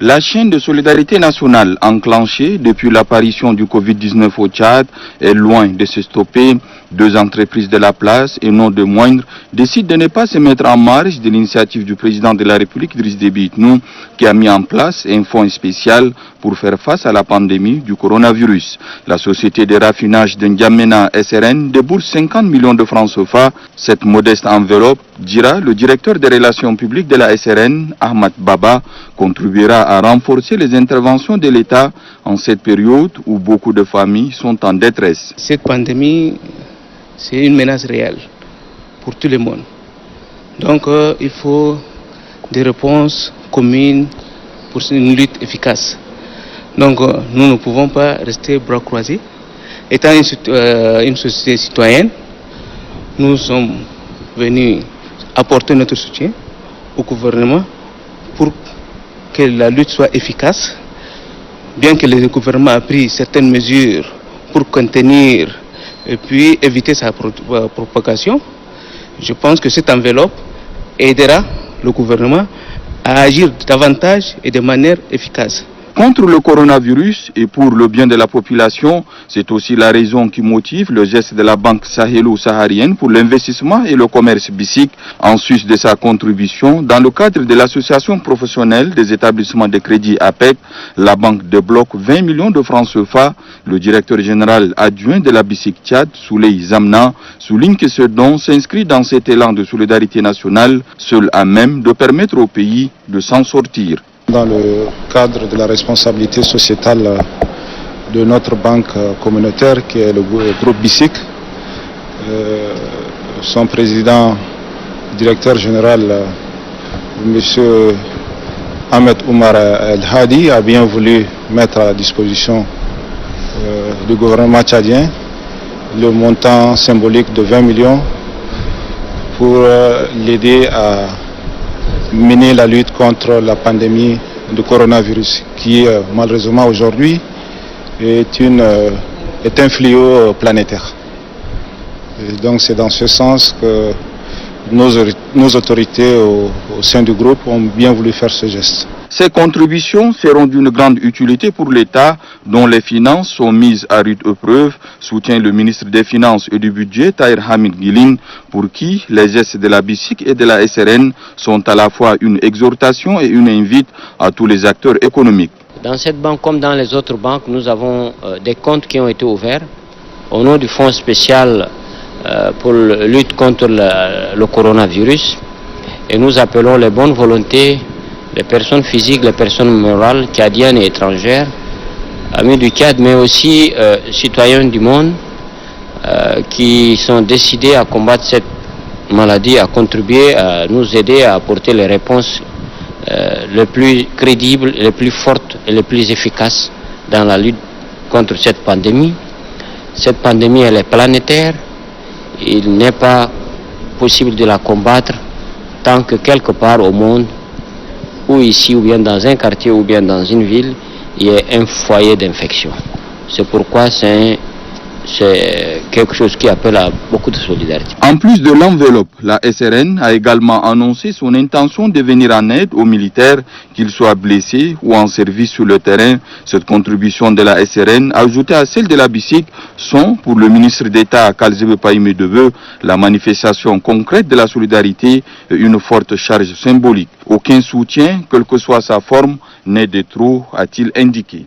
La chaîne de solidarité nationale enclenchée depuis l'apparition du Covid-19 au Tchad est loin de se stopper. Deux entreprises de la place, et non de moindres, décident de ne pas se mettre en marge de l'initiative du président de la République, Driss Déby Itnou, qui a mis en place un fonds spécial pour faire face à la pandémie du coronavirus. La société de raffinage de N'Djamena SRN débourse 50 millions de francs CFA. Cette modeste enveloppe, dira le directeur des relations publiques de la SRN, Ahmad Baba, contribuera à renforcer les interventions de l'État en cette période où beaucoup de familles sont en détresse. Cette pandémie, c'est une menace réelle pour tout le monde. Donc il faut des réponses communes pour une lutte efficace. Donc nous ne pouvons pas rester bras croisés. Étant une société citoyenne, nous sommes venus apporter notre soutien au gouvernement pour que la lutte soit efficace. Bien que le gouvernement a pris certaines mesures pour contenir et puis éviter sa propagation, je pense que cette enveloppe aidera le gouvernement à agir davantage et de manière efficace. Contre le coronavirus et pour le bien de la population, c'est aussi la raison qui motive le geste de la Banque sahélo-saharienne pour l'investissement et le commerce BICIC, en sus de sa contribution dans le cadre de l'association professionnelle des établissements de crédit APEC. La banque débloque 20 millions de francs CFA. Le directeur général adjoint de la BICIC Tchad, Souley Zamna, souligne que ce don s'inscrit dans cet élan de solidarité nationale, seul à même de permettre au pays de s'en sortir. Dans le cadre de la responsabilité sociétale de notre banque communautaire qui est le groupe BICIC, son président, directeur général, M. Ahmed Oumar El-Hadi, a bien voulu mettre à la disposition du gouvernement tchadien le montant symbolique de 20 millions pour l'aider à mener la lutte contre la pandémie du coronavirus qui malheureusement aujourd'hui est un fléau planétaire. Et donc c'est dans ce sens que nos autorités au sein du groupe ont bien voulu faire ce geste. Ces contributions seront d'une grande utilité pour l'État, dont les finances sont mises à rude épreuve, soutient le ministre des Finances et du Budget, Tahir Hamid Guilin, pour qui les gestes de la BICIC et de la SRN sont à la fois une exhortation et une invite à tous les acteurs économiques. Dans cette banque, comme dans les autres banques, nous avons des comptes qui ont été ouverts au nom du fonds spécial pour la lutte contre le coronavirus. Et nous appelons les bonnes volontés, les personnes physiques, les personnes morales, tchadiennes et étrangères, amis du Tchad, mais aussi citoyens du monde qui sont décidés à combattre cette maladie, à contribuer, à nous aider à apporter les réponses les plus crédibles, les plus fortes et les plus efficaces dans la lutte contre cette pandémie. Cette pandémie, elle est planétaire. Il n'est pas possible de la combattre tant que quelque part au monde, ou ici, ou bien dans un quartier, ou bien dans une ville, il y a un foyer d'infection. C'est pourquoi c'est quelque chose qui appelle à beaucoup de solidarité. En plus de l'enveloppe, la SRN a également annoncé son intention de venir en aide aux militaires, qu'ils soient blessés ou en service sur le terrain. Cette contribution de la SRN, ajoutée à celle de la BICIC, sont, pour le ministre d'État Kalzebe Païmé Debeu, la manifestation concrète de la solidarité et une forte charge symbolique. Aucun soutien, quelle que soit sa forme, n'est de trop, a-t-il indiqué.